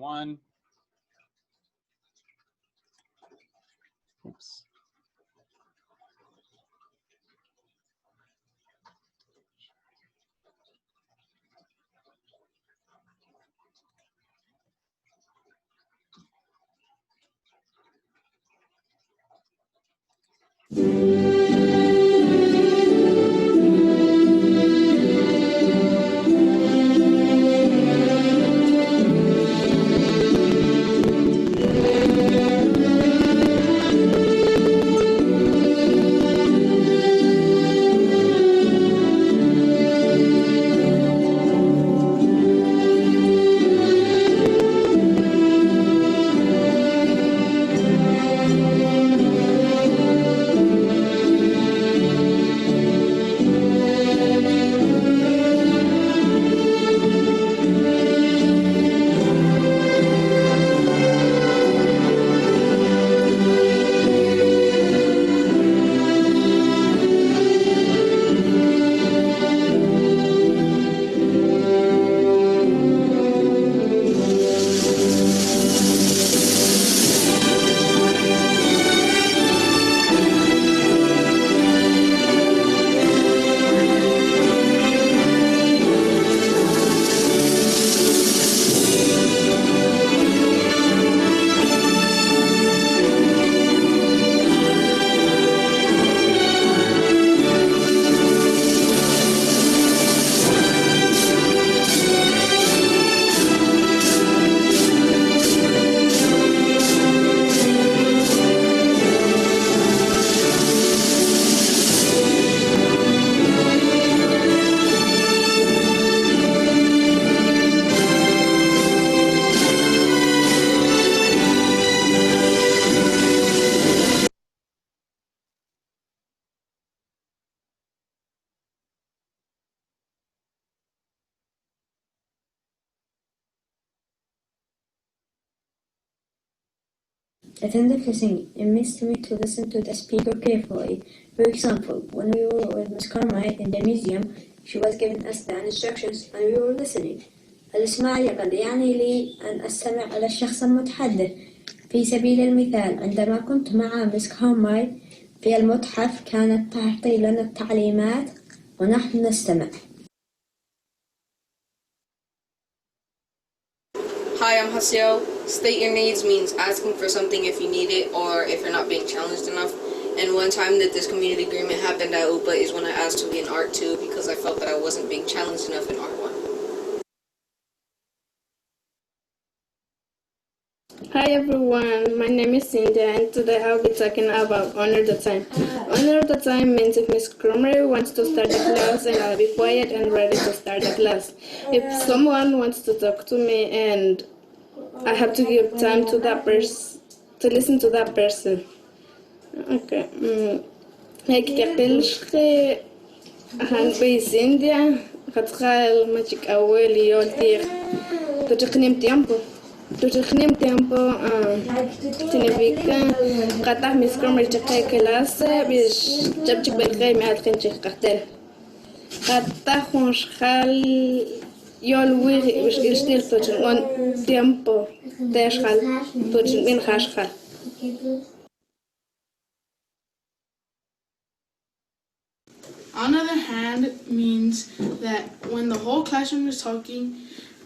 1. Oops. Attend the listening. It means to me to listen to the speaker carefully. For example, when we were with Miss Carmine in the museum, she was giving us the instructions and we were listening. الاستماع قد يعني لي أن أستمع إلى الشخص المتحدث. في سبيل المثال، عندما كنت مع مس كارمايل في المتحف كانت تعطي لنا التعليمات ونحن نستمع. Hi, I'm Haseo. State your needs means asking for something if you need it or if you're not being challenged enough. And one time that this community agreement happened at UPA is when I asked to be in Art 2 because I felt that I wasn't being challenged enough in Art 1. Hi everyone, my name is Cindy and today I'll be talking about Honor the Time. Honor the time means if Miss Cromery wants to start the class and I'll be quiet and ready to start the class. If someone wants to talk to me and I have to give time to that person, to listen to that person. Okay. هيك كقلشخي هنبيس إنديا خدخال ماجيك أولي يولتير تتخنيم تيامبو significa قطع Miss Cromery تقي كلاس بيش جبتك بالغي معاد خنشي قتل قطع خونش خال يولوي بيش يشتيل توجن on tiempo تشخال توجن من خاشخال. On the other hand, means that when the whole classroom is talking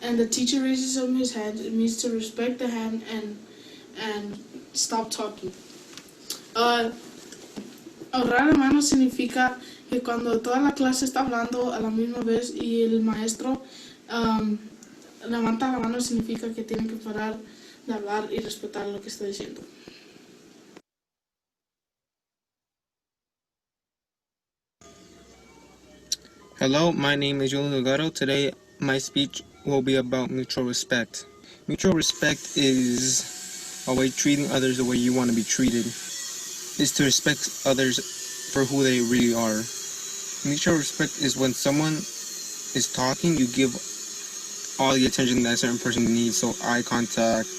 and the teacher raises up his hand, it means to respect the hand and stop talking. Ahorrar la mano significa que cuando toda la clase está hablando a la misma vez y el maestro levanta la mano, significa que tienen que parar de hablar y respetar lo que está diciendo. Hello, my name is Julian Lugaro. Today, my speech will be about mutual respect. Mutual respect is a way treating others the way you want to be treated. Is to respect others for who they really are. Mutual respect is when someone is talking, you give all the attention that a certain person needs, so eye contact,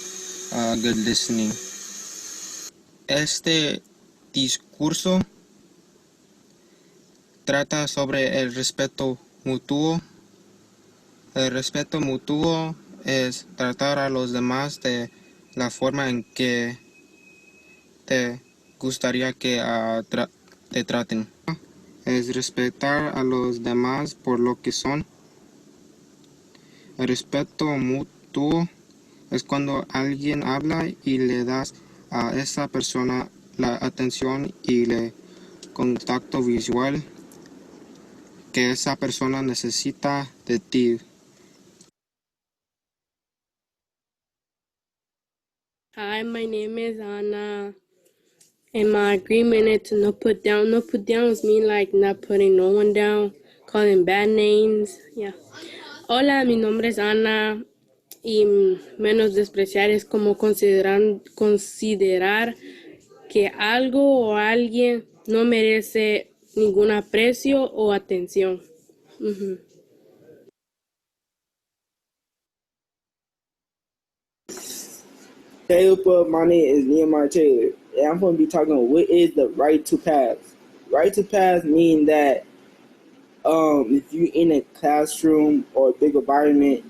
good listening. Este discurso trata sobre el respeto mutuo. El respeto mutuo es tratar a los demás de la forma en que te gustaría que te traten. Es respetar a los demás por lo que son. El respeto mutuo es cuando alguien habla y le das a esa persona la atención y el contacto visual que esa persona necesita de ti. Hi, my name is Anna. And my agreement is to no put down. No put downs mean like not putting no one down, calling bad names. Yeah. Hola, mi nombre es Ana. Y menos despreciar es como considerar que algo o alguien no merece ningún aprecio o atención. Hey, UPA, my name is Nehemiah Taylor, and I'm going to be talking about what is the right to pass. Right to pass mean that if you're in a classroom or a big environment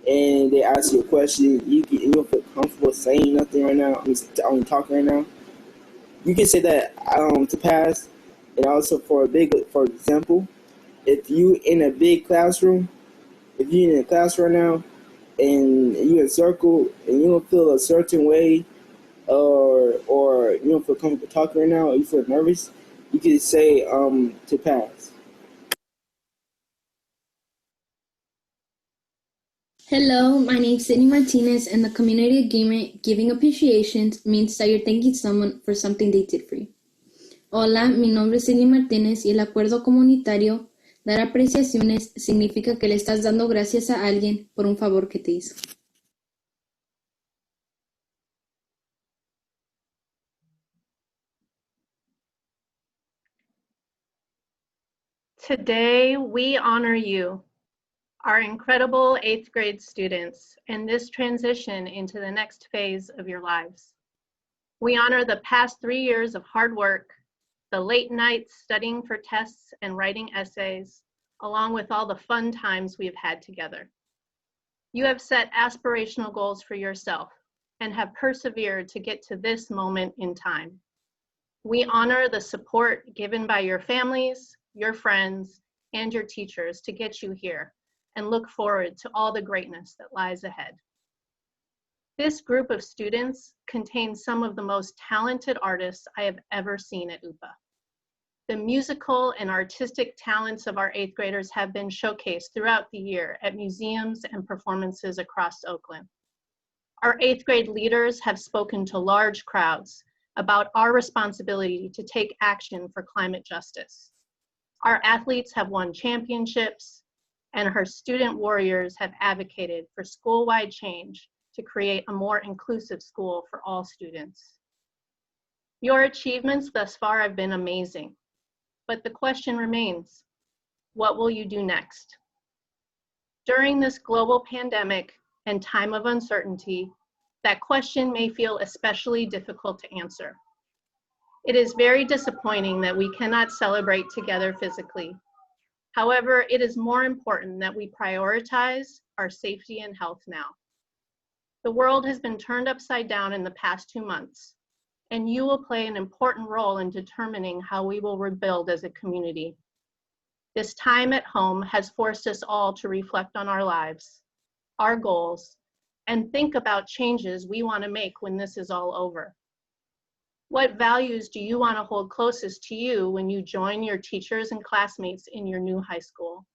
and they ask you a question, you don't feel comfortable saying nothing right now. I'm talking right now. You can say that to pass, and also for example, if you in a big classroom, if you're in a class right now and you're in a circle and you don't feel a certain way or you don't feel comfortable talking right now or you feel nervous, you can say to pass. Hello, my name is Sydney Martinez, and the community agreement giving appreciation means that you're thanking someone for something they did for you. Hola, mi nombre es Sydney Martínez y el acuerdo comunitario dar apreciaciones significa que le estás dando gracias a alguien por un favor que te hizo. Today, we honor you, our incredible 8th grade students, in this transition into the next phase of your lives. We honor the past 3 years of hard work, the late nights studying for tests and writing essays, along with all the fun times we have had together. You have set aspirational goals for yourself and have persevered to get to this moment in time. We honor the support given by your families, your friends, and your teachers to get you here and look forward to all the greatness that lies ahead. This group of students contains some of the most talented artists I have ever seen at UPA. The musical and artistic talents of our 8th graders have been showcased throughout the year at museums and performances across Oakland. Our 8th grade leaders have spoken to large crowds about our responsibility to take action for climate justice. Our athletes have won championships, and her student warriors have advocated for school-wide change to create a more inclusive school for all students. Your achievements thus far have been amazing, but the question remains, what will you do next? During this global pandemic and time of uncertainty, that question may feel especially difficult to answer. It is very disappointing that we cannot celebrate together physically. However, it is more important that we prioritize our safety and health now. The world has been turned upside down in the past 2 months, and you will play an important role in determining how we will rebuild as a community. This time at home has forced us all to reflect on our lives, our goals, and think about changes we want to make when this is all over. What values do you want to hold closest to you when you join your teachers and classmates in your new high school?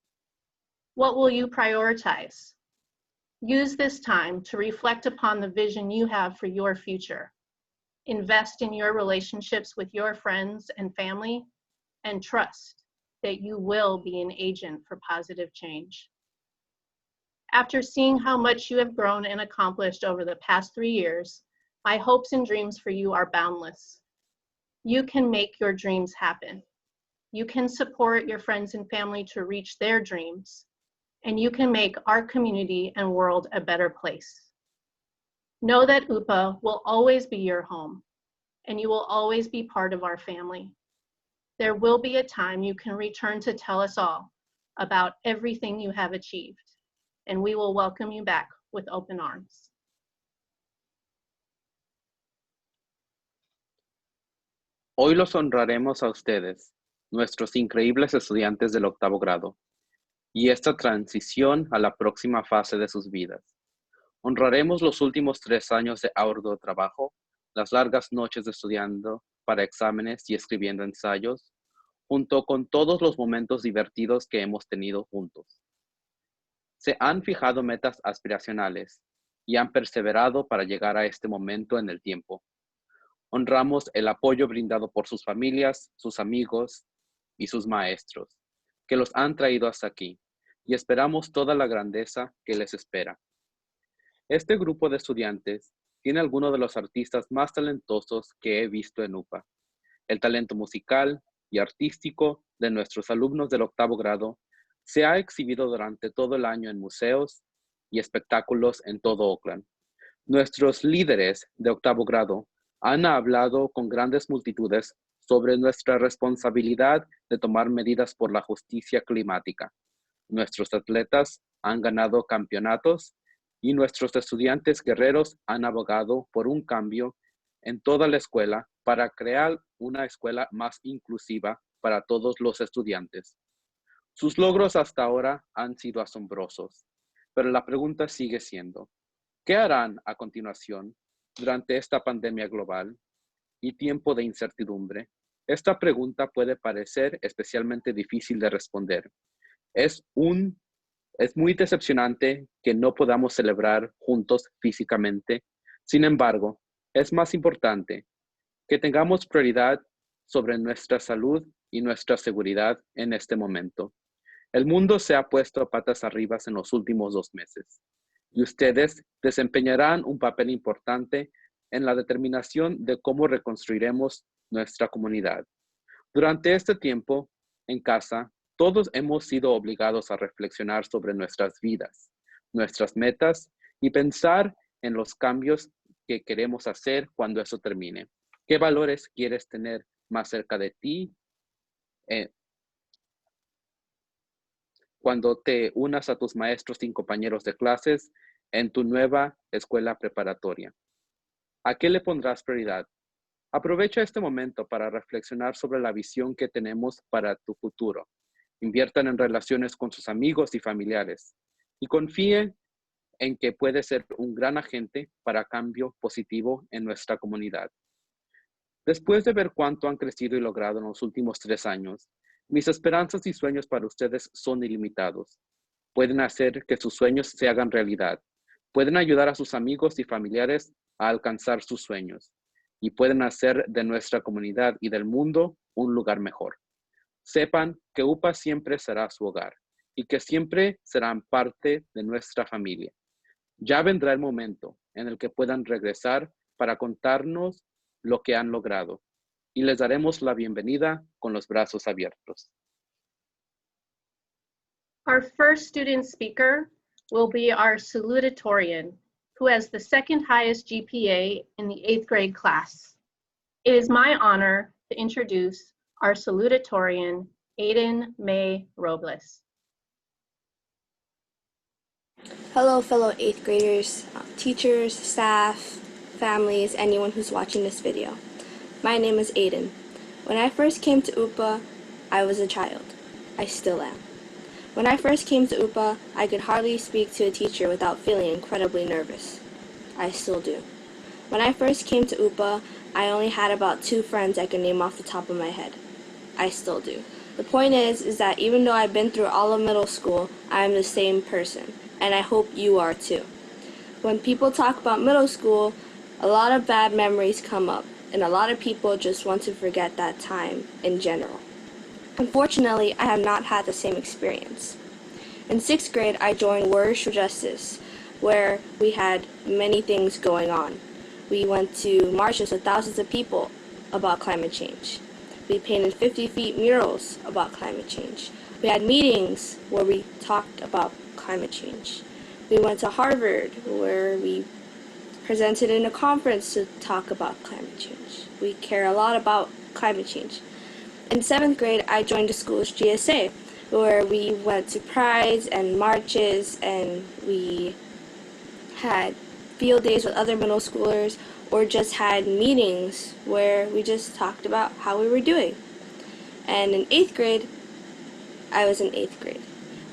What will you prioritize? Use this time to reflect upon the vision you have for your future. Invest in your relationships with your friends and family, and trust that you will be an agent for positive change. After seeing how much you have grown and accomplished over the past 3 years, my hopes and dreams for you are boundless. You can make your dreams happen. You can support your friends and family to reach their dreams, and you can make our community and world a better place. Know that UPA will always be your home, and you will always be part of our family. There will be a time you can return to tell us all about everything you have achieved, and we will welcome you back with open arms. Hoy los honraremos a ustedes, nuestros increíbles estudiantes del octavo grado, y esta transición a la próxima fase de sus vidas. Honraremos los últimos 3 años de arduo trabajo, las largas noches de estudiando para exámenes y escribiendo ensayos, junto con todos los momentos divertidos que hemos tenido juntos. Se han fijado metas aspiracionales y han perseverado para llegar a este momento en el tiempo. Honramos el apoyo brindado por sus familias, sus amigos y sus maestros, que los han traído hasta aquí, y esperamos toda la grandeza que les espera. Este grupo de estudiantes tiene algunos de los artistas más talentosos que he visto en UPA. El talento musical y artístico de nuestros alumnos del octavo grado se ha exhibido durante todo el año en museos y espectáculos en todo Oakland. Nuestros líderes de octavo grado han hablado con grandes multitudes sobre nuestra responsabilidad de tomar medidas por la justicia climática. Nuestros atletas han ganado campeonatos y nuestros estudiantes guerreros han abogado por un cambio en toda la escuela para crear una escuela más inclusiva para todos los estudiantes. Sus logros hasta ahora han sido asombrosos, pero la pregunta sigue siendo, ¿qué harán a continuación durante esta pandemia global y tiempo de incertidumbre? Esta pregunta puede parecer especialmente difícil de responder. Es muy decepcionante que no podamos celebrar juntos físicamente. Sin embargo, es más importante que tengamos prioridad sobre nuestra salud y nuestra seguridad en este momento. El mundo se ha puesto patas arriba en los últimos 2 meses y ustedes desempeñarán un papel importante en la determinación de cómo reconstruiremos nuestra comunidad. Durante este tiempo, en casa, todos hemos sido obligados a reflexionar sobre nuestras vidas, nuestras metas y pensar en los cambios que queremos hacer cuando eso termine. ¿Qué valores quieres tener más cerca de ti cuando te unas a tus maestros y compañeros de clases en tu nueva escuela preparatoria? ¿A qué le pondrás prioridad? Aprovecha este momento para reflexionar sobre la visión que tenemos para tu futuro. Inviertan en relaciones con sus amigos y familiares y confíen en que puede ser un gran agente para cambio positivo en nuestra comunidad. Después de ver cuánto han crecido y logrado en los últimos 3 años, mis esperanzas y sueños para ustedes son ilimitados. Pueden hacer que sus sueños se hagan realidad. Pueden ayudar a sus amigos y familiares a alcanzar sus sueños. Y pueden hacer de nuestra comunidad y del mundo un lugar mejor. Sepan que UPA siempre será su hogar y que siempre serán parte de nuestra familia. Ya vendrá el momento en el que puedan regresar para contarnos lo que han logrado y les daremos la bienvenida con los brazos abiertos. Our first student speaker will be our salutatorian, who has the second highest GPA in the 8th grade class. It is my honor to introduce our salutatorian, Aiden May Robles. Hello, fellow 8th graders, teachers, staff, families, anyone who's watching this video. My name is Aiden. When I first came to UPA, I was a child. I still am. When I first came to UPA, I could hardly speak to a teacher without feeling incredibly nervous. I still do. When I first came to UPA, I only had about 2 friends I can name off the top of my head. I still do. The point is that even though I've been through all of middle school, I am the same person, and I hope you are too. When people talk about middle school, a lot of bad memories come up, and a lot of people just want to forget that time in general. Unfortunately, I have not had the same experience. In 6th grade, I joined Warriors for Justice, where we had many things going on. We went to marches with thousands of people about climate change. We painted 50 feet murals about climate change. We had meetings where we talked about climate change. We went to Harvard, where we presented in a conference to talk about climate change. We care a lot about climate change. In 7th grade, I joined the school's GSA, where we went to prides and marches, and we had field days with other middle schoolers or just had meetings where we just talked about how we were doing. And in 8th grade, I was in 8th grade.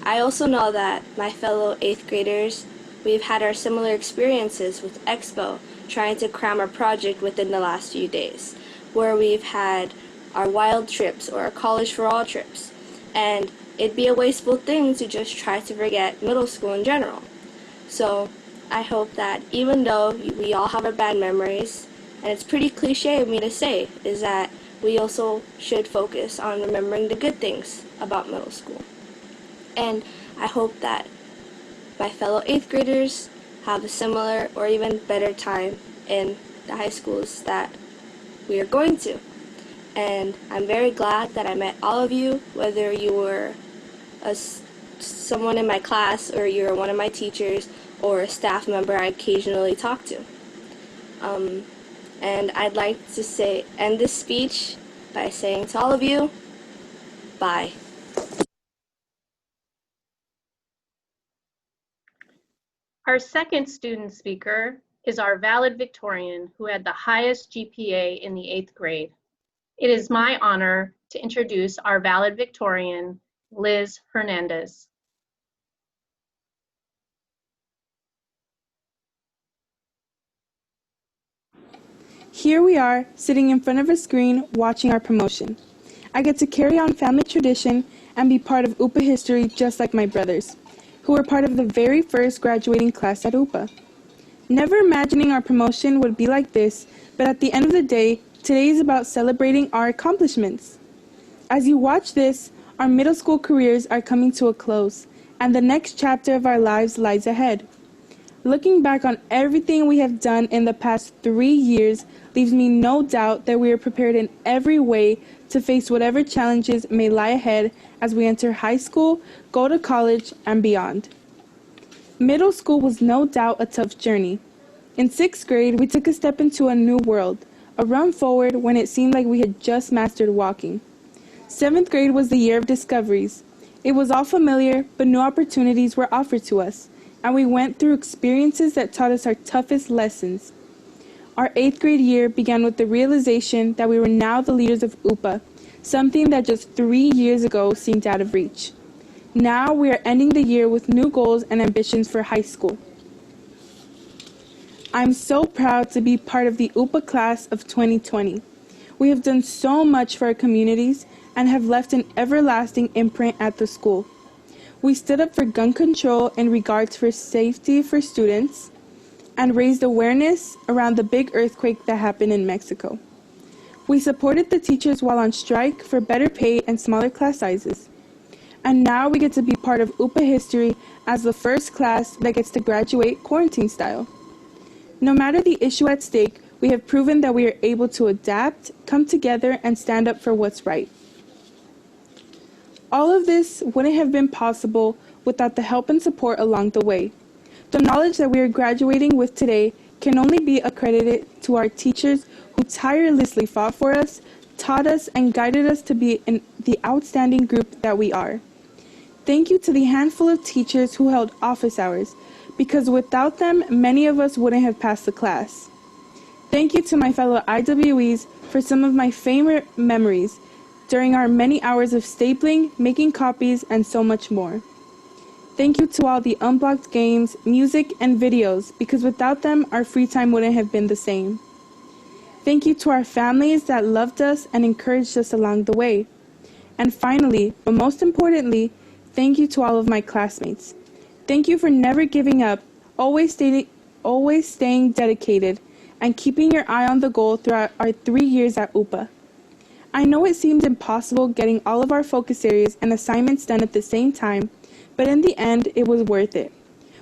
I also know that my fellow 8th graders, we've had our similar experiences with Expo, trying to cram our project within the last few days, where we've had our wild trips or our college for all trips. And it'd be a wasteful thing to just try to forget middle school in general. So I hope that even though we all have our bad memories, and it's pretty cliche of me to say, is that we also should focus on remembering the good things about middle school. And I hope that my fellow 8th graders have a similar or even better time in the high schools that we are going to. And I'm very glad that I met all of you, whether you were someone in my class or you're one of my teachers or a staff member I occasionally talk to. And I'd like to end this speech by saying to all of you, bye. Our second student speaker is our valedictorian who had the highest GPA in the 8th grade. It is my honor to introduce our valedictorian, Liz Hernandez. Here we are, sitting in front of a screen, watching our promotion. I get to carry on family tradition and be part of UPA history just like my brothers, who were part of the very first graduating class at UPA. Never imagining our promotion would be like this, but at the end of the day, today is about celebrating our accomplishments. As you watch this, our middle school careers are coming to a close, and the next chapter of our lives lies ahead. Looking back on everything we have done in the past 3 years leaves me no doubt that we are prepared in every way to face whatever challenges may lie ahead as we enter high school, go to college, and beyond. Middle school was no doubt a tough journey. In 6th grade, we took a step into a new world, a run forward when it seemed like we had just mastered walking. 7th grade was the year of discoveries. It was all familiar, but new opportunities were offered to us, and we went through experiences that taught us our toughest lessons. Our 8th grade year began with the realization that we were now the leaders of UPA, something that just 3 years ago seemed out of reach. Now we are ending the year with new goals and ambitions for high school. I'm so proud to be part of the UPA class of 2020. We have done so much for our communities and have left an everlasting imprint at the school. We stood up for gun control in regards for safety for students and raised awareness around the big earthquake that happened in Mexico. We supported the teachers while on strike for better pay and smaller class sizes. And now we get to be part of UPA history as the first class that gets to graduate quarantine style. No matter the issue at stake, we have proven that we are able to adapt, come together, and stand up for what's right. All of this wouldn't have been possible without the help and support along the way. The knowledge that we are graduating with today can only be accredited to our teachers who tirelessly fought for us, taught us, and guided us to be in the outstanding group that we are. Thank you to the handful of teachers who held office hours, because without them, many of us wouldn't have passed the class. Thank you to my fellow IWEs for some of my favorite memories during our many hours of stapling, making copies, and so much more. Thank you to all the unblocked games, music, and videos, because without them, our free time wouldn't have been the same. Thank you to our families that loved us and encouraged us along the way. And finally, but most importantly, thank you to all of my classmates. Thank you for never giving up, always staying dedicated, and keeping your eye on the goal throughout our 3 years at UPA. I know it seemed impossible getting all of our focus areas and assignments done at the same time, but in the end, it was worth it.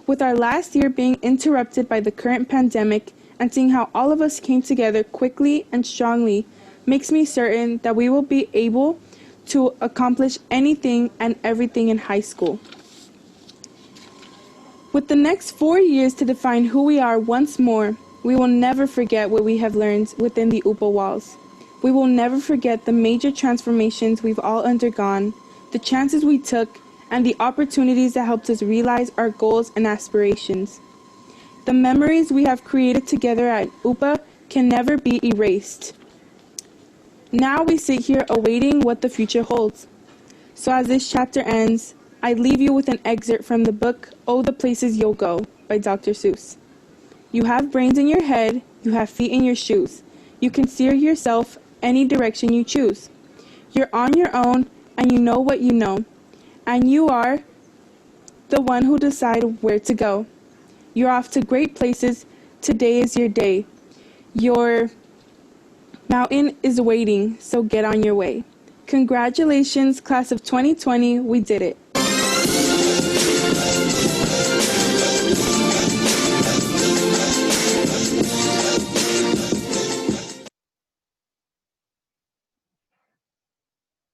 With our last year being interrupted by the current pandemic and seeing how all of us came together quickly and strongly makes me certain that we will be able to accomplish anything and everything in high school. With the next 4 years to define who we are once more, we will never forget what we have learned within the UPA walls. We will never forget the major transformations we've all undergone, the chances we took, and the opportunities that helped us realize our goals and aspirations. The memories we have created together at UPA can never be erased. Now we sit here awaiting what the future holds. So as this chapter ends, I leave you with an excerpt from the book, Oh, the Places You'll Go by Dr. Seuss. You have brains in your head, you have feet in your shoes. You can steer yourself any direction you choose. You're on your own, and you know what you know. And you are the one who decide where to go. You're off to great places. Today is your day. Your mountain is waiting, so get on your way. Congratulations, class of 2020, we did it.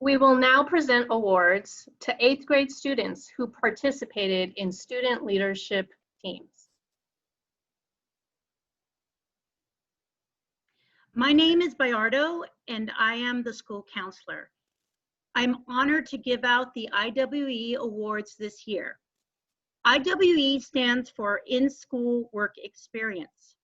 We will now present awards to 8th grade students who participated in student leadership teams. My name is Bayardo, and I am the school counselor. I'm honored to give out the IWE awards this year. IWE stands for In-School Work Experience.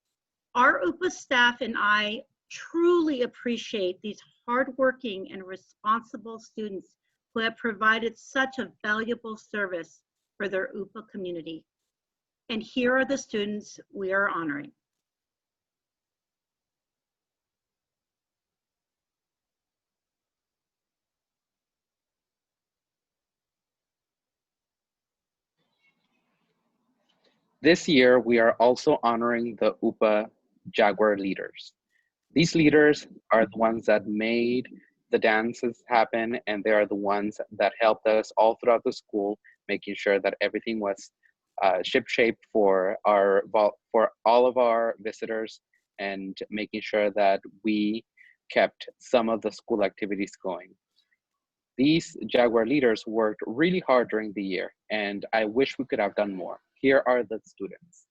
Our UPA staff and I truly appreciate these hardworking and responsible students who have provided such a valuable service for their UPA community. And here are the students we are honoring. This year, we are also honoring the UPA Jaguar leaders. These leaders are the ones that made the dances happen, and they are the ones that helped us all throughout the school, making sure that everything was ship-shape for all of our visitors, and making sure that we kept some of the school activities going. These Jaguar leaders worked really hard during the year, and I wish we could have done more. Here are the students.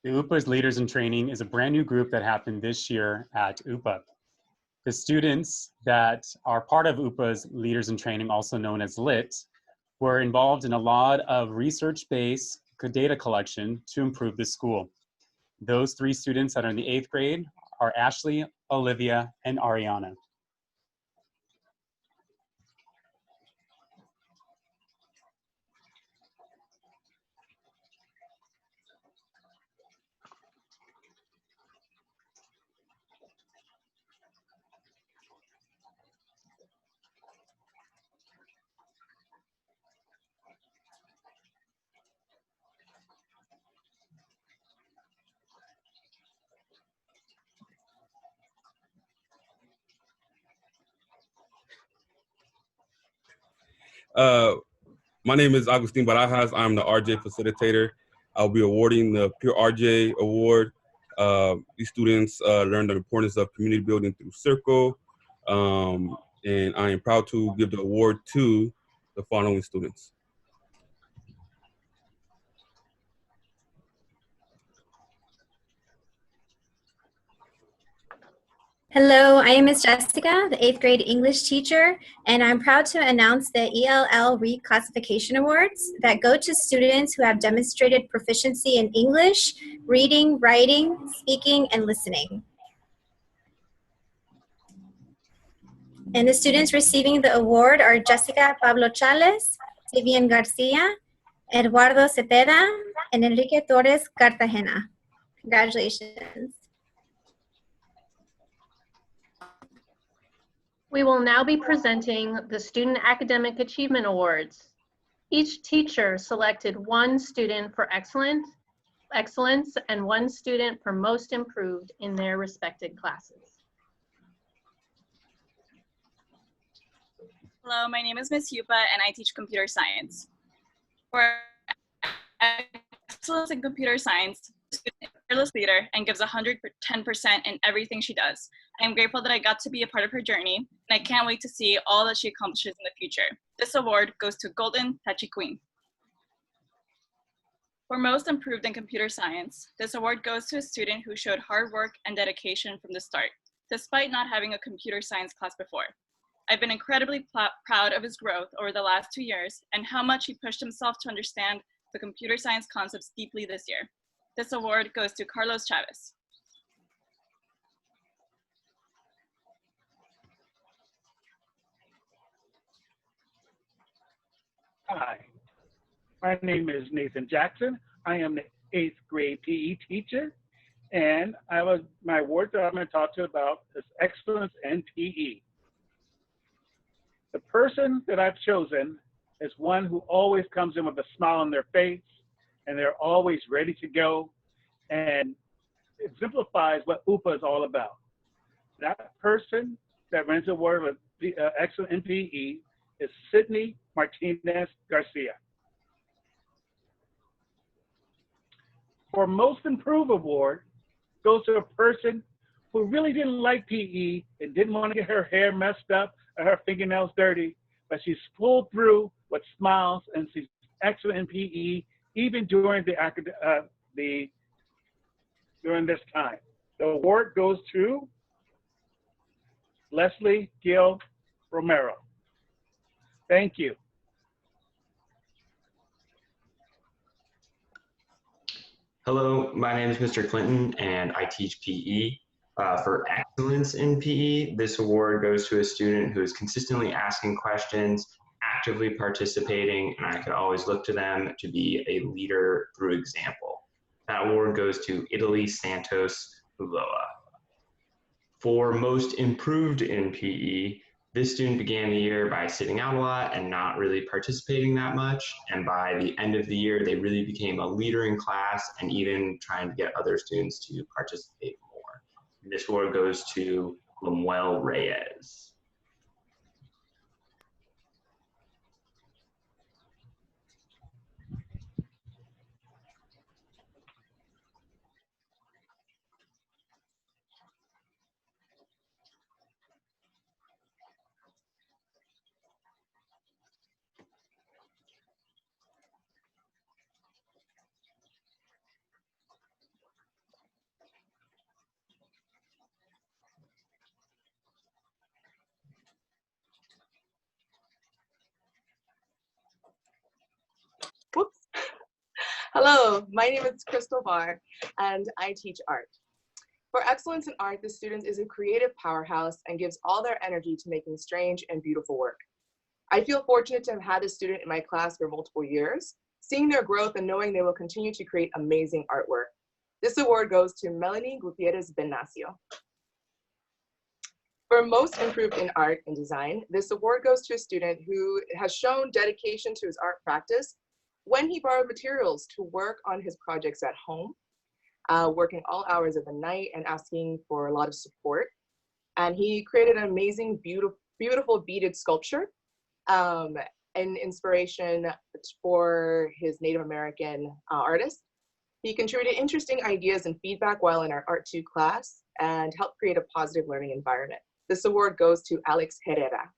The UPA's Leaders in Training is a brand new group that happened this year at UPA. The students that are part of UPA's Leaders in Training, also known as LIT, were involved in a lot of research-based data collection to improve the school. Those 3 students that are in the 8th grade are Ashley, Olivia, and Ariana. My name is Agustin Barajas. I'm the RJ facilitator. I'll be awarding the Pure RJ Award. These students learned the importance of community building through Circle, and I am proud to give the award to the following students. Hello, I am Ms. Jessica, the 8th grade English teacher, and I'm proud to announce the ELL Reclassification Awards that go to students who have demonstrated proficiency in English, reading, writing, speaking, and listening. And the students receiving the award are Jessica Pablo Chales, Vivian Garcia, Eduardo Cepeda, and Enrique Torres Cartagena. Congratulations. We will now be presenting the Student Academic Achievement Awards. Each teacher selected 1 student for excellence and 1 student for most improved in their respected classes. Hello, my name is Ms. Yupa and I teach computer science. For excellence in computer science, a fearless leader and gives 110% in everything she does. I am grateful that I got to be a part of her journey, and I can't wait to see all that she accomplishes in the future. This award goes to Golden Tachi Queen. For most improved in computer science, this award goes to a student who showed hard work and dedication from the start, despite not having a computer science class before. I've been incredibly proud of his growth over the last 2 years and how much he pushed himself to understand the computer science concepts deeply this year. This award goes to Carlos Chavez. Hi, my name is Nathan Jackson. I am the 8th grade PE teacher, and my award that I'm going to talk to you about is excellence in PE. The person that I've chosen is one who always comes in with a smile on their face, and they're always ready to go, and it exemplifies what UPA is all about. That person that wins the award with the excellent in PE is Sydney Martinez Garcia. For Most Improved Award goes to a person who really didn't like PE and didn't want to get her hair messed up or her fingernails dirty, but she's pulled through with smiles and she's excellent in PE even during during this time. The award goes to Leslie Gil Romero. Thank you. Hello, my name is Mr. Clinton and I teach PE. For excellence in PE, this award goes to a student who is consistently asking questions, actively participating, and I could always look to them to be a leader through example. That award goes to Italy Santos Ulloa. For most improved in PE, this student began the year by sitting out a lot and not really participating that much. And by the end of the year, they really became a leader in class and even trying to get other students to participate more. And this award goes to Lemuel Reyes. Whoops. Hello, my name is Crystal Barr, and I teach art. For excellence in art, the student is a creative powerhouse and gives all their energy to making strange and beautiful work. I feel fortunate to have had this student in my class for multiple years, seeing their growth and knowing they will continue to create amazing artwork. This award goes to Melanie Gutierrez Benacio. For most improved in art and design, this award goes to a student who has shown dedication to his art practice when he borrowed materials to work on his projects at home, working all hours of the night and asking for a lot of support. And he created an amazing, beautiful beaded sculpture, an inspiration for his Native American artist. He contributed interesting ideas and feedback while in our Art 2 class and helped create a positive learning environment. This award goes to Alex Herrera.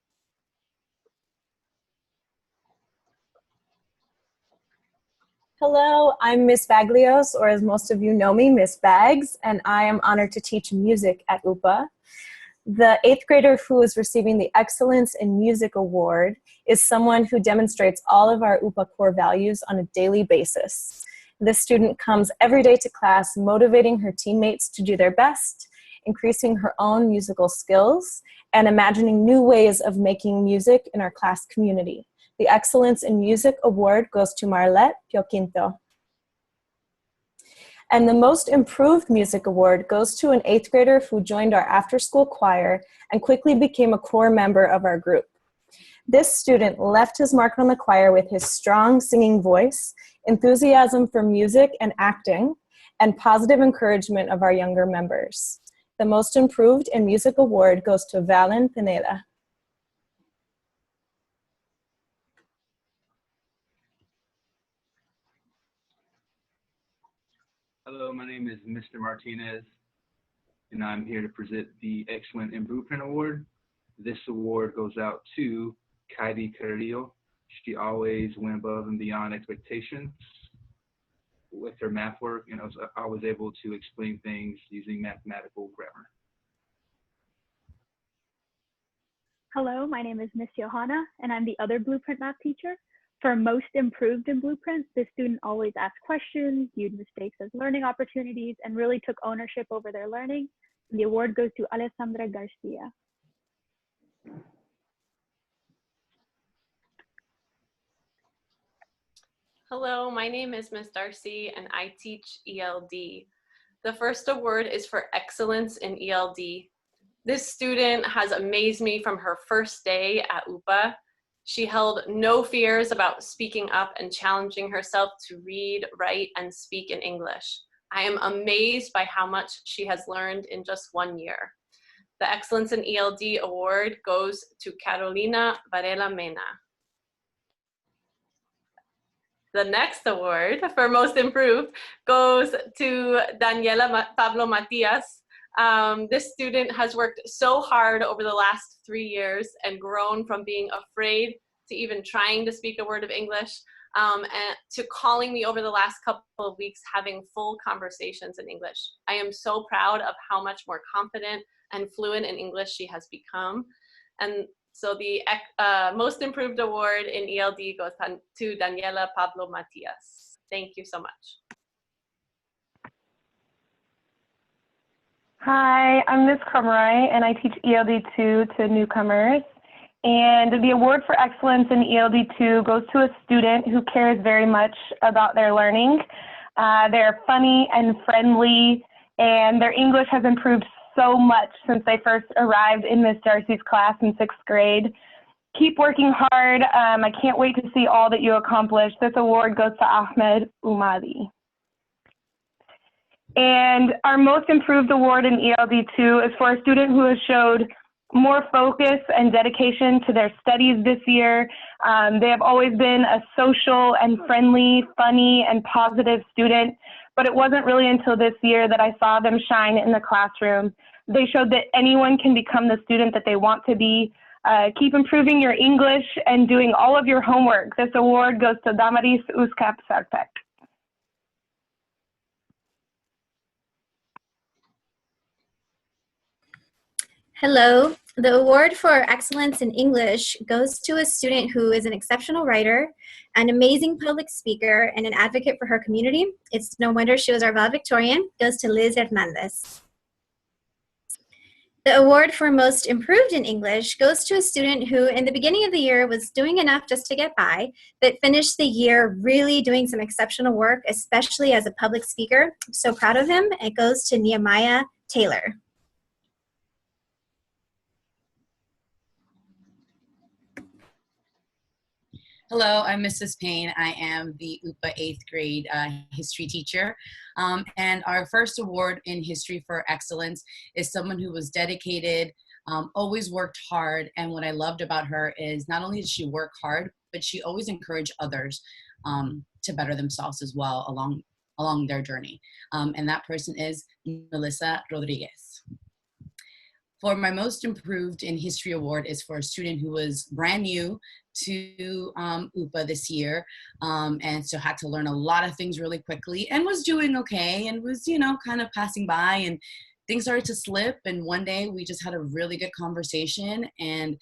Hello, I'm Miss Baglios, or as most of you know me, Miss Bags, and I am honored to teach music at UPA. The 8th grader who is receiving the Excellence in Music Award is someone who demonstrates all of our UPA core values on a daily basis. This student comes every day to class motivating her teammates to do their best, increasing her own musical skills, and imagining new ways of making music in our class community. The Excellence in Music Award goes to Marlette Pioquinto. And the Most Improved Music Award goes to an 8th grader who joined our after-school choir and quickly became a core member of our group. This student left his mark on the choir with his strong singing voice, enthusiasm for music and acting, and positive encouragement of our younger members. The Most Improved in Music Award goes to Valen Pineda. Hello, my name is Mr. Martinez, and I'm here to present the Excellent Improvement Award. This award goes out to Kaidi Carrillo. She always went above and beyond expectations. with their math work, and I was able to explain things using mathematical grammar. Hello, my name is Miss Johanna, and I'm the other Blueprint math teacher. For most improved in Blueprint, the student always asked questions, viewed mistakes as learning opportunities, and really took ownership over their learning. The award goes to Alessandra Garcia. Hello, my name is Miss Darcy and I teach ELD. The first award is for excellence in ELD. This student has amazed me from her first day at UPA. She held no fears about speaking up and challenging herself to read, write, and speak in English. I am amazed by how much she has learned in just 1 year. The Excellence in ELD award goes to Carolina Varela Mena. The next award for most improved goes to Daniela Pablo Matias. This student has worked so hard over the last 3 years and grown from being afraid to even trying to speak a word of English and to calling me over the last couple of weeks having full conversations in English. I am so proud of how much more confident and fluent in English she has become. And so the most improved award in ELD goes to Daniela Pablo Matias. Thank you so much. Hi, I'm Ms. Crumray, and I teach ELD2 to newcomers. And the award for excellence in ELD2 goes to a student who cares very much about their learning. They're funny and friendly, and their English has improved so much since they first arrived in Ms. Darcy's class in 6th grade. Keep working hard. I can't wait to see all that you accomplish. This award goes to Ahmed Umadi. And our most improved award in ELD2 is for a student who has showed more focus and dedication to their studies this year. They have always been a social and friendly, funny, and positive student, but it wasn't really until this year that I saw them shine in the classroom. They showed that anyone can become the student that they want to be. Keep improving your English and doing all of your homework. This award goes to Damaris Uskap Sarpek. Hello. The award for excellence in English goes to a student who is an exceptional writer, an amazing public speaker, and an advocate for her community. It's no wonder she was our valedictorian. Goes to Liz Hernandez. The award for most improved in English goes to a student who in the beginning of the year was doing enough just to get by, but finished the year really doing some exceptional work, especially as a public speaker. I'm so proud of him. It goes to Nehemiah Taylor. Hello, I'm Mrs. Payne. I am the UPA 8th grade history teacher. And our first award in history for excellence is someone who was dedicated, always worked hard. And what I loved about her is not only did she work hard, but she always encouraged others to better themselves as well along their journey. And that person is Melissa Rodriguez. For my most improved in history award is for a student who was brand new to UPA this year, and so had to learn a lot of things really quickly and was doing okay and was, you know, kind of passing by, and things started to slip, and one day we just had a really good conversation, and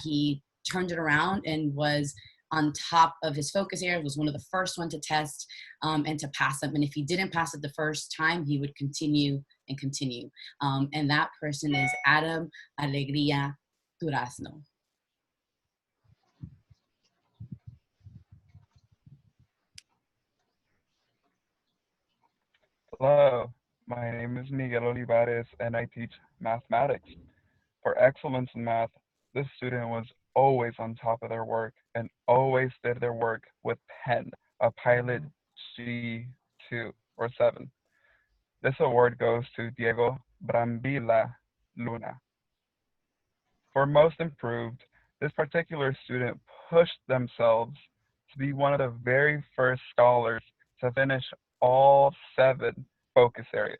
he turned it around and was on top of his focus area, was one of the first one to test and to pass them. And if he didn't pass it the first time, he would continue and continue. And that person is Adam Alegría Durazno. Hello, my name is Miguel Olivares and I teach mathematics. For excellence in math, this student was always on top of their work and always did their work with pen, a Pilot G2 or 7. This award goes to Diego Brambila Luna. For most improved, this particular student pushed themselves to be one of the very first scholars to finish all 7 focus areas.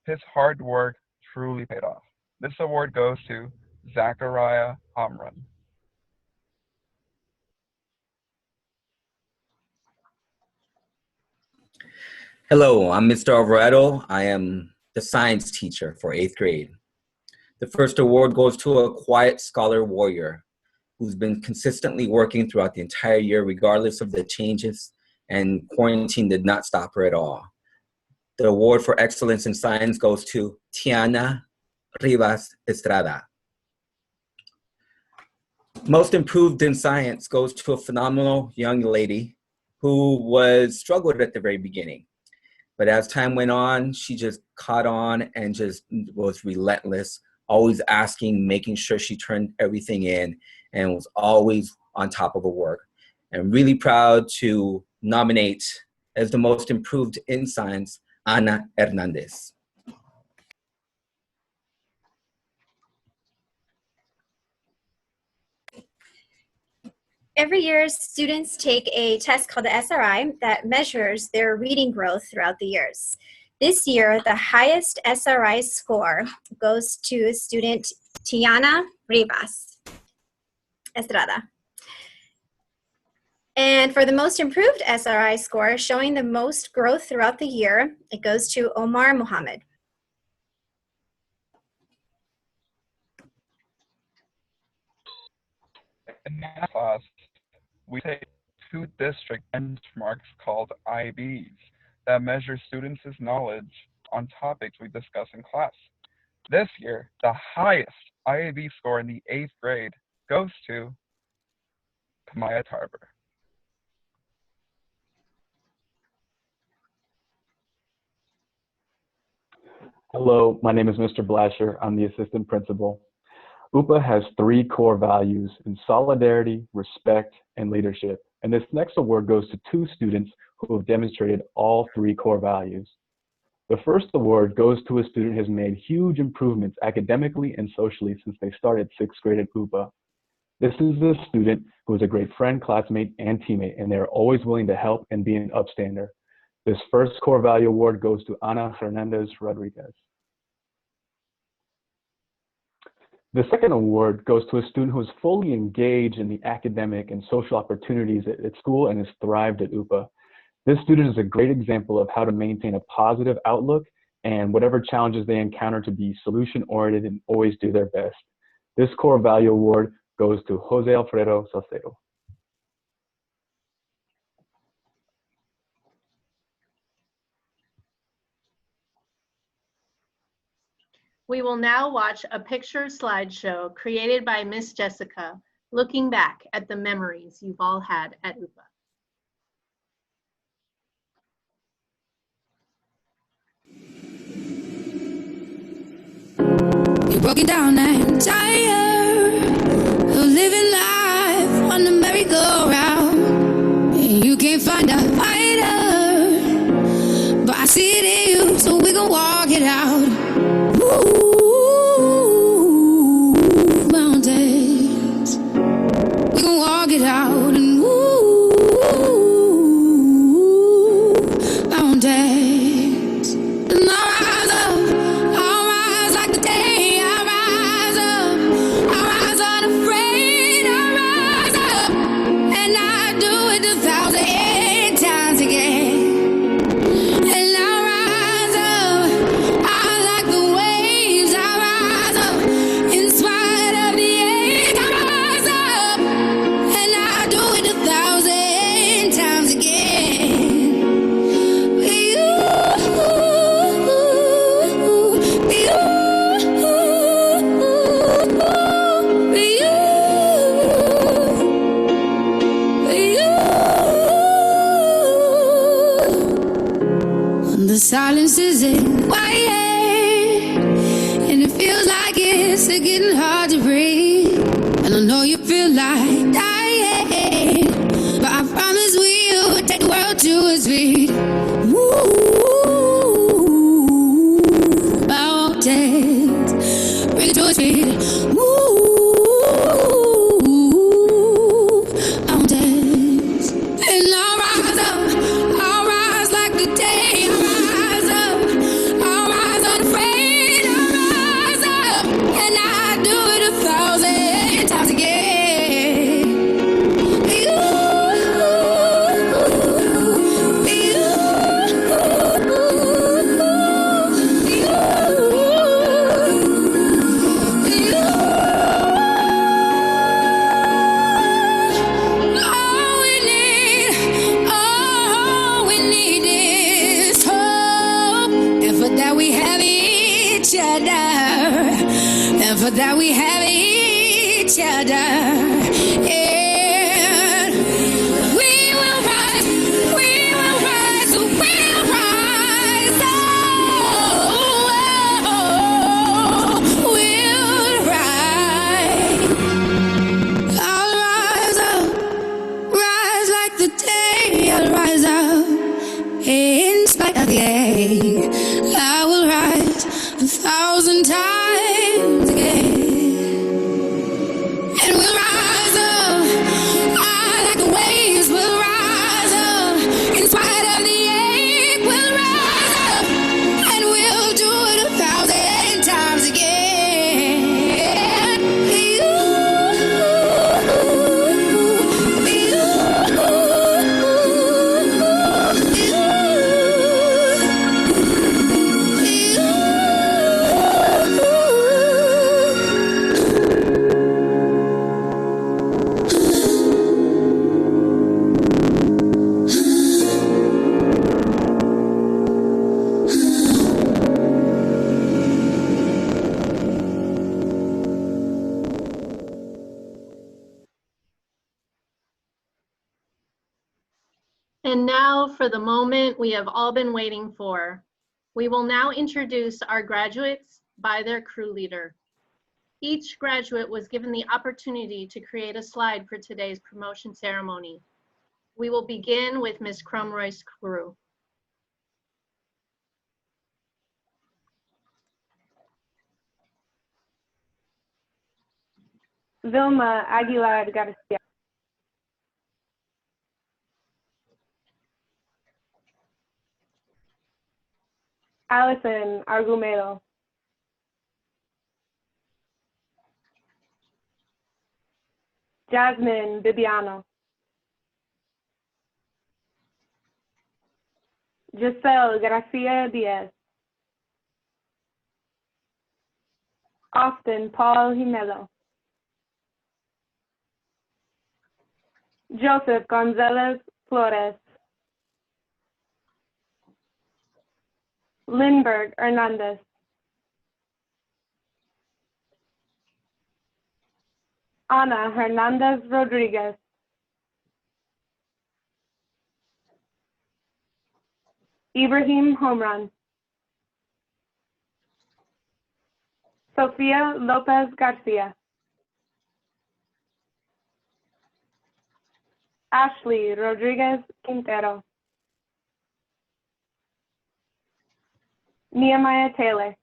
His hard work truly paid off. This award goes to Zachariah Amran. Hello, I'm Mr. Alvarado. I am the science teacher for 8th grade. The first award goes to a quiet scholar warrior who's been consistently working throughout the entire year, regardless of the changes, and quarantine did not stop her at all. The award for excellence in science goes to Tiana Rivas Estrada. Most improved in science goes to a phenomenal young lady who struggled at the very beginning. But as time went on, she just caught on and just was relentless, always asking, making sure she turned everything in, and was always on top of her work. And really proud to nominate as the most improved in science, Ana Hernandez. Every year, students take a test called the SRI that measures their reading growth throughout the years. This year, the highest SRI score goes to student Tiana Rivas Estrada. And for the most improved SRI score, showing the most growth throughout the year, it goes to Omar Mohammed. In math class, we take 2 district benchmarks called IBs that measure students' knowledge on topics we discuss in class. This year, the highest IAB score in the 8th grade goes to Kamaya Tarver. Hello, my name is Mr. Blasher. I'm the assistant principal. UPA has 3 core values in solidarity, respect, and leadership. And this next award goes to 2 students who have demonstrated all 3 core values. The first award goes to a student who has made huge improvements academically and socially since they started 6th grade at UPA. This is a student who is a great friend, classmate, and teammate, and they're always willing to help and be an upstander. This first core value award goes to Ana Hernandez Rodriguez. The second award goes to a student who is fully engaged in the academic and social opportunities at school and has thrived at UPA. This student is a great example of how to maintain a positive outlook and whatever challenges they encounter to be solution-oriented and always do their best. This core value award goes to Jose Alfredo Salcedo. We will now watch a picture slideshow created by Miss Jessica, looking back at the memories you've all had at UPA. You're broken down and tired of living life on the merry-go-round, and you can't find a fighter, but I see it in you, so we can walk it out. Ooh, mountains, we can walk it out, and ooh, mountains, and I'll rise up. I'll rise like the day. I'll rise up. I'll rise unafraid. I'll rise up, and I do it 1,000 times again. And I'll rise up. I like the waves. I'll rise up in spite of the ache. I'll rise up, and I do it 1,000 times again. The silence isn't quiet, and it feels like it's getting hard to breathe. And I know you feel like dying, but I promise we'll take the world to its feet. Ooh, mountains, bring it to its feet. Ooh, mountains, and I'll rise up. I'll rise like the day. other. And for that we have each other. And we will rise, we will rise, we'll rise. Oh, we'll rise. I'll rise up, rise like the day. I'll rise up in spite of the day. I will rise 1,000 times again. And we'll rise up, like the waves. We'll rise up in spite of the ache. We'll rise up, and we'll do it 1,000 times again. And now for the moment we have all been waiting for. We will now introduce our graduates by their crew leader. Each graduate was given the opportunity to create a slide for today's promotion ceremony. We will begin with Ms. Crumroy's crew. Vilma Aguilar Garcia. Allison Argumedo. Jasmine Bibiano. Giselle Garcia Diaz. Austin Paul Hinelo. Joseph Gonzalez Flores. Lindbergh Hernandez. Ana Hernandez Rodriguez. Ibrahim Homran. Sofia Lopez Garcia. Ashley Rodriguez Quintero. Nehemiah Taylor.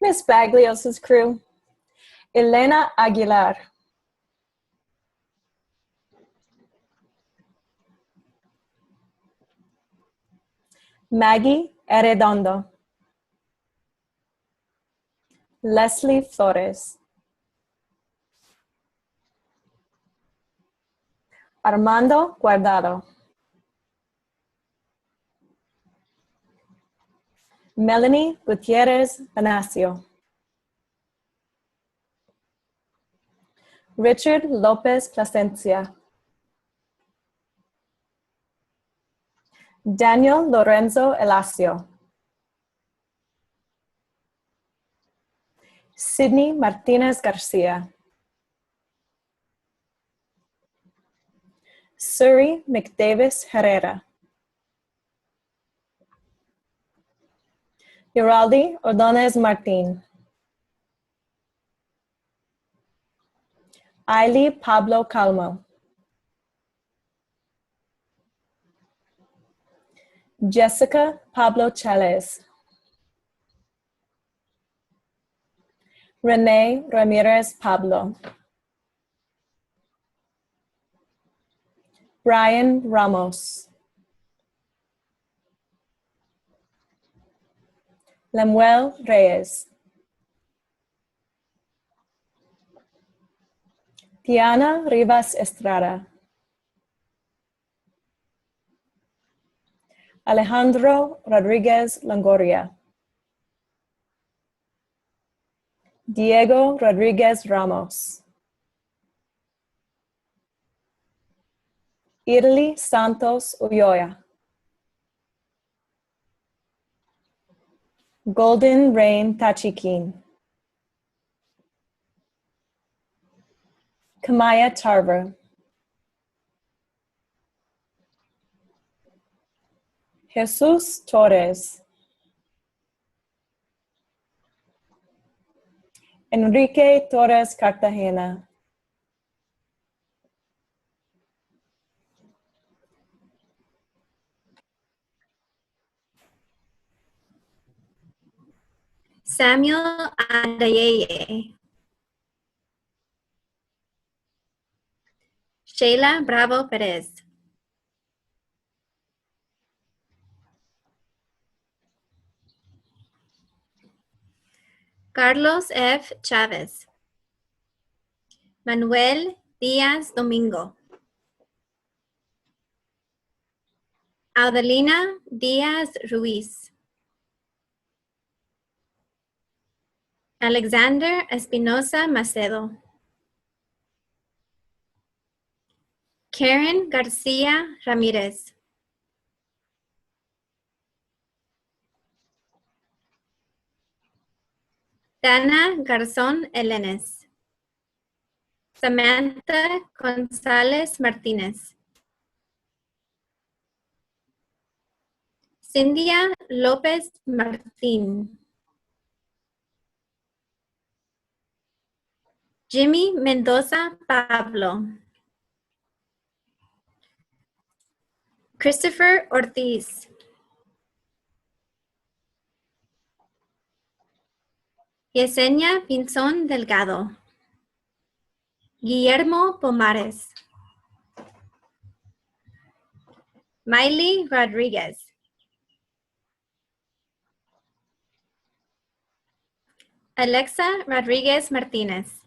Miss Baglios's crew. Elena Aguilar. Maggie Arredondo. Leslie Flores. Armando Guardado. Melanie Gutierrez Banacio. Richard Lopez Plasencia. Daniel Lorenzo Elacio. Sydney Martinez Garcia. Suri McDavis Herrera. Yoraldi Ordonez Martin. Ailey Pablo Calmo. Jessica Pablo Chales. Renee Ramirez Pablo. Brian Ramos. Lemuel Reyes. Tiana Rivas Estrada. Alejandro Rodriguez Longoria. Diego Rodriguez Ramos. Irly Santos Ulloa. Golden Rain Tachiquin. Kamaya Tarver. Jesus Torres. Enrique Torres Cartagena. Samuel Adayeye. Sheila Bravo Perez. Carlos F. Chavez. Manuel Díaz Domingo. Adelina Díaz Ruiz. Alexander Espinosa Macedo. Karen Garcia Ramirez. Dana Garzón Elenes. Samantha González Martínez. Cindia López Martín. Jimmy Mendoza Pablo. Christopher Ortiz. Yesenia Pinzón Delgado. Guillermo Pomares. Miley Rodriguez. Alexa Rodriguez Martínez.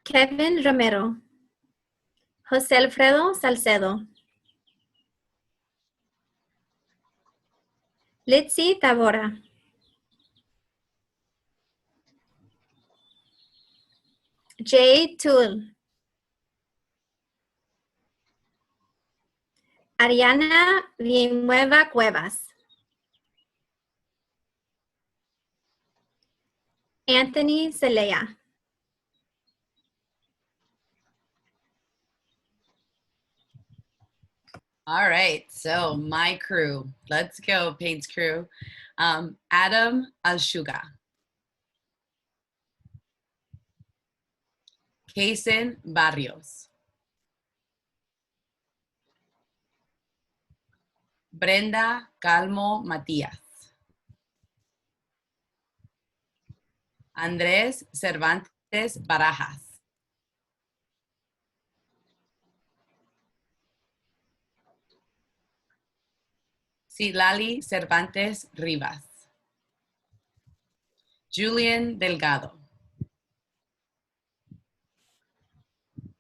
Kevin Romero. José Alfredo Salcedo. Litzy Tabora. Jay Toole. Ariana Villanueva Cuevas. Anthony Celaya. All right, so my crew. Let's go, Paint's crew. Adam Alshuga. Kaysen Barrios. Brenda Calmo Matías. Andrés Cervantes Barajas. Silali Cervantes Rivas. Julian Delgado.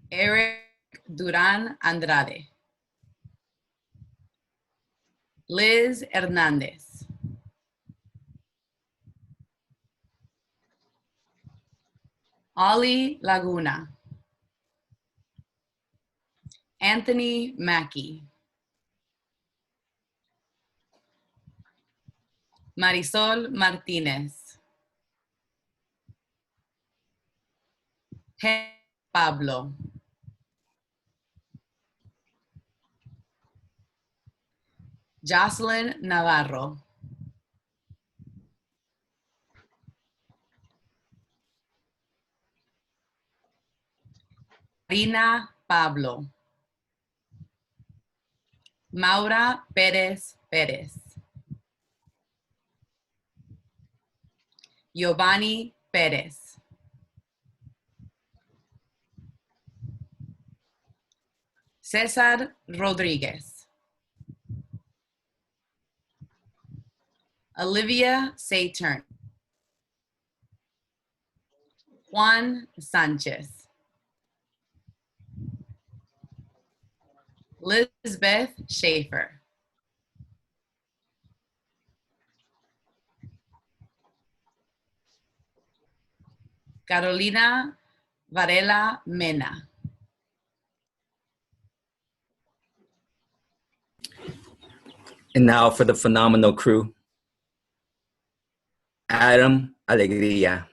Eric Duran Andrade. Liz Hernandez. Ollie Laguna. Anthony Mackey. Marisol Martínez. Pablo. Jocelyn Navarro. Marina Pablo. Maura Pérez Pérez. Giovanni Pérez. César Rodríguez. Olivia Saturn. Juan Sánchez. Lisbeth Schaefer. Carolina Varela Mena. And now for the phenomenal crew. Adam Alegría.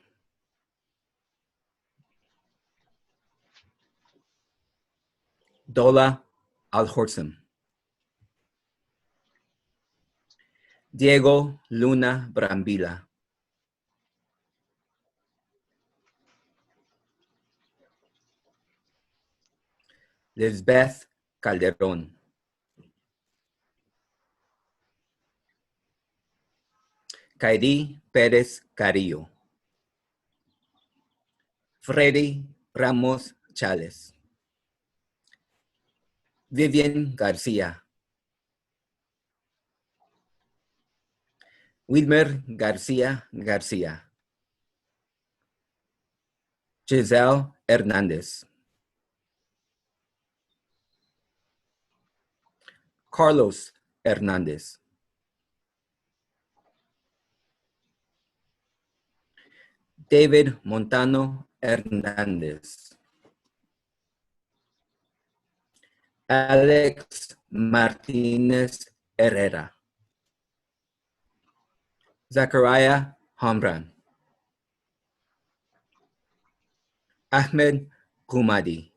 Dola Alhorsen. Diego Luna Brambila. Lisbeth Calderón. Kairi Pérez Carrillo. Freddy Ramos Chales. Vivian García. Wilmer García García. Giselle Hernández. Carlos Hernández. David Montano Hernández. Alex Martínez Herrera. Zachariah Hamran. Ahmed Kumadi.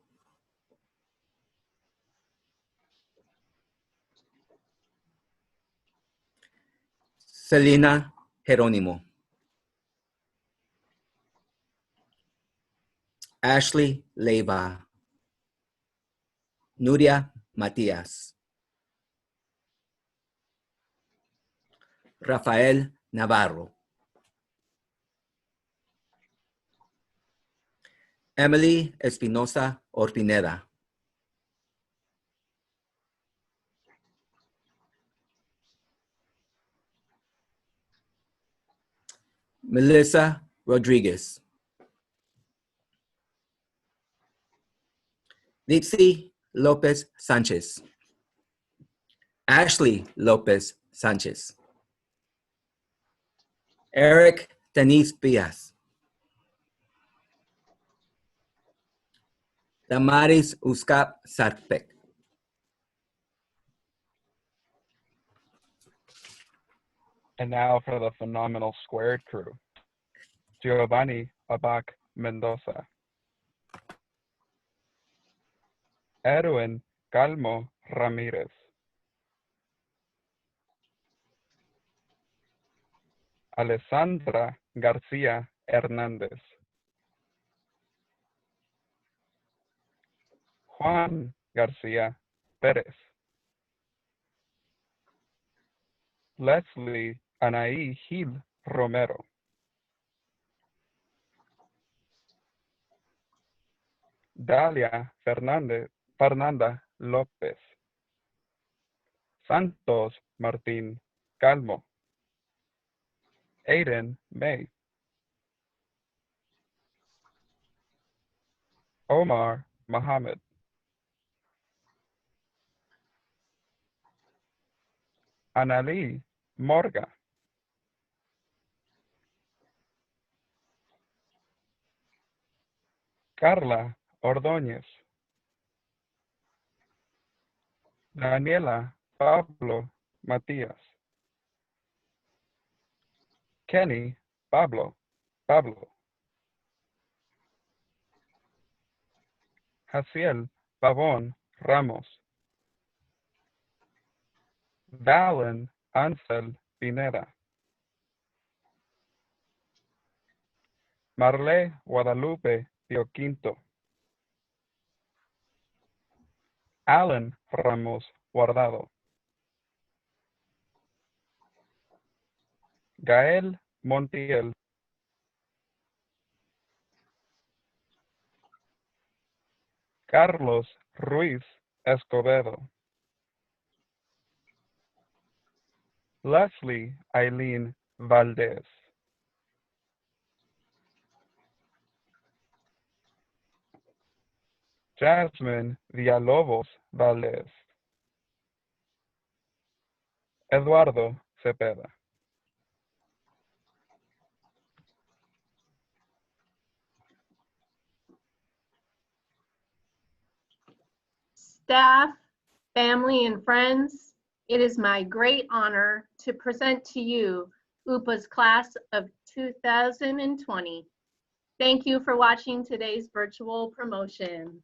Selena Jerónimo. Ashley Leiva. Nuria Matías. Rafael Navarro. Emily Espinosa Orpineda. Melissa Rodriguez. Litzy Lopez Sanchez. Ashley Lopez Sanchez. Eric Denise Diaz. Damaris Uskap Sarpek. And now for the phenomenal squared crew. Giovanni Abac Mendoza. Erwin Calmo Ramirez. Alessandra Garcia Hernández. Juan Garcia Pérez. Leslie Anaí Gil Romero. Dalia Fernanda López. Santos Martín Calmo. Aiden May. Omar Mohammed. Anali Morga. Carla Ordóñez. Daniela Pablo Matías. Kenny Pablo. Jaciel Pavón Ramos. Valen Ansel Pineda. Marle Guadalupe Pioquinto. Alan Ramos Guardado. Gael Montiel. Carlos Ruiz Escobedo. Leslie Eileen Valdez. Jasmine Villalobos Valdez. Eduardo Cepeda. staff, family, and friends, it is my great honor to present to you UPA's class of 2020. Thank you for watching today's virtual promotion.